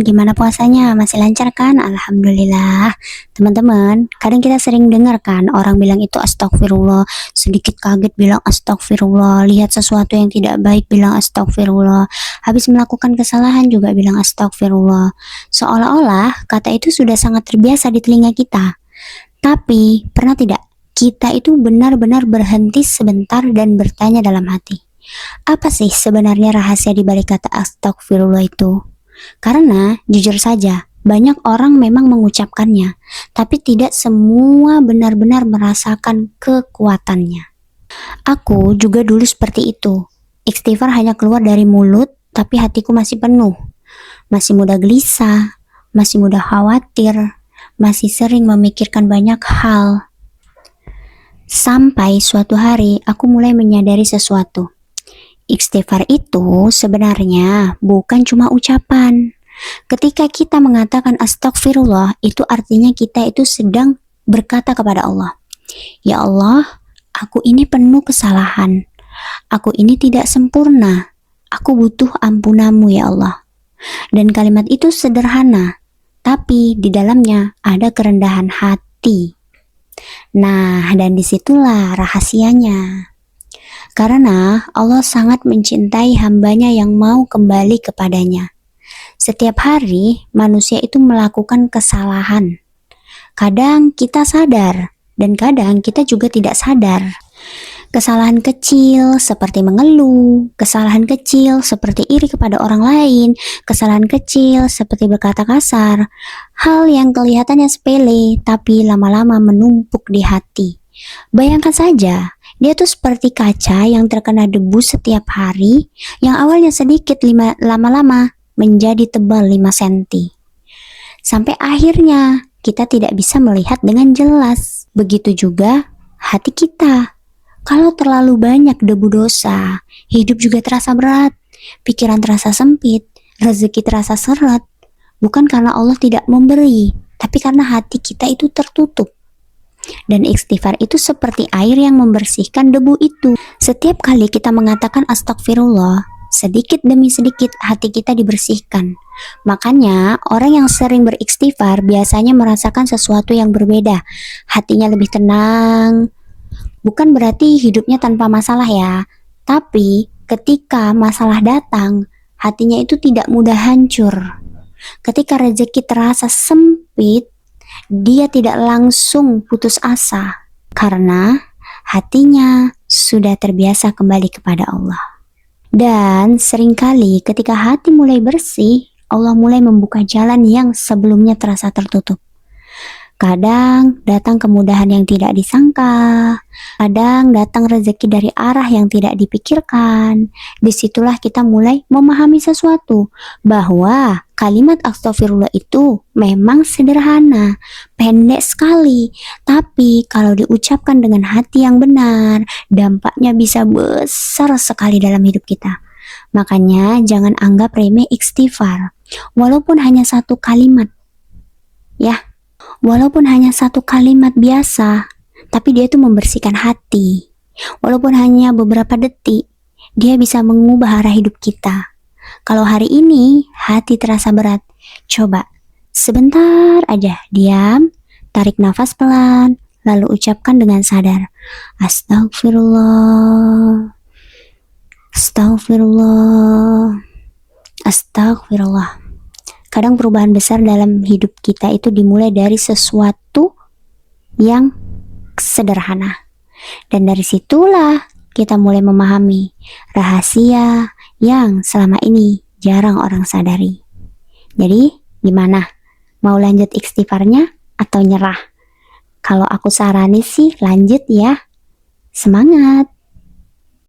gimana puasanya? Masih lancar kan? Alhamdulillah. Teman-teman, kadang kita sering dengar kan orang bilang itu astagfirullah, sedikit kaget bilang astagfirullah, lihat sesuatu yang tidak baik bilang astagfirullah, habis melakukan kesalahan juga bilang astagfirullah. Seolah-olah kata itu sudah sangat terbiasa di telinga kita. Tapi, pernah tidak kita itu benar-benar berhenti sebentar dan bertanya dalam hati, apa sih sebenarnya rahasia di balik kata astagfirullah itu? Karena jujur saja, banyak orang memang mengucapkannya, tapi tidak semua benar-benar merasakan kekuatannya. Aku juga dulu seperti itu. Istighfar hanya keluar dari mulut, tapi hatiku masih penuh. Masih mudah gelisah, masih mudah khawatir, masih sering memikirkan banyak hal. Sampai suatu hari aku mulai menyadari sesuatu. Istighfar itu sebenarnya bukan cuma ucapan. Ketika kita mengatakan astagfirullah, itu artinya kita itu sedang berkata kepada Allah, ya Allah, aku ini penuh kesalahan. Aku ini tidak sempurna. Aku butuh ampunamu ya Allah. Dan kalimat itu sederhana, tapi di dalamnya ada kerendahan hati. Nah, dan disitulah rahasianya. Karena Allah sangat mencintai hambanya yang mau kembali kepadanya. Setiap hari manusia itu melakukan kesalahan. Kadang kita sadar dan kadang kita juga tidak sadar. Kesalahan kecil seperti mengeluh, kesalahan kecil seperti iri kepada orang lain, kesalahan kecil seperti berkata kasar. Hal yang kelihatannya sepele tapi lama-lama menumpuk di hati. Bayangkan saja, dia tuh seperti kaca yang terkena debu setiap hari, yang awalnya sedikit lama-lama menjadi tebal 5 cm. Sampai akhirnya kita tidak bisa melihat dengan jelas. Begitu juga hati kita. Kalau terlalu banyak debu dosa, hidup juga terasa berat, pikiran terasa sempit, rezeki terasa seret. Bukan karena Allah tidak memberi, tapi karena hati kita itu tertutup. Dan istighfar itu seperti air yang membersihkan debu itu. Setiap kali kita mengatakan astagfirullah, sedikit demi sedikit hati kita dibersihkan. Makanya orang yang sering beristighfar biasanya merasakan sesuatu yang berbeda. Hatinya lebih tenang. Bukan berarti hidupnya tanpa masalah ya, tapi ketika masalah datang, hatinya itu tidak mudah hancur. Ketika rezeki terasa sempit, dia tidak langsung putus asa karena hatinya sudah terbiasa kembali kepada Allah. Dan seringkali ketika hati mulai bersih, Allah mulai membuka jalan yang sebelumnya terasa tertutup. Kadang datang kemudahan yang tidak disangka, kadang datang rezeki dari arah yang tidak dipikirkan. Disitulah kita mulai memahami sesuatu, bahwa kalimat astagfirullah itu memang sederhana, pendek sekali, tapi kalau diucapkan dengan hati yang benar, dampaknya bisa besar sekali dalam hidup kita. Makanya jangan anggap remeh istighfar, walaupun hanya satu kalimat, ya. Walaupun hanya satu kalimat biasa, tapi dia itu membersihkan hati. Walaupun hanya beberapa detik, dia bisa mengubah arah hidup kita. Kalau hari ini hati terasa berat, coba sebentar aja diam, tarik nafas pelan, lalu ucapkan dengan sadar, astagfirullah, astagfirullah, astagfirullah. Kadang perubahan besar dalam hidup kita itu dimulai dari sesuatu yang sederhana. Dan dari situlah kita mulai memahami rahasia yang selama ini jarang orang sadari. Jadi gimana? Mau lanjut istighfarnya atau nyerah? Kalau aku sarani sih lanjut ya. Semangat!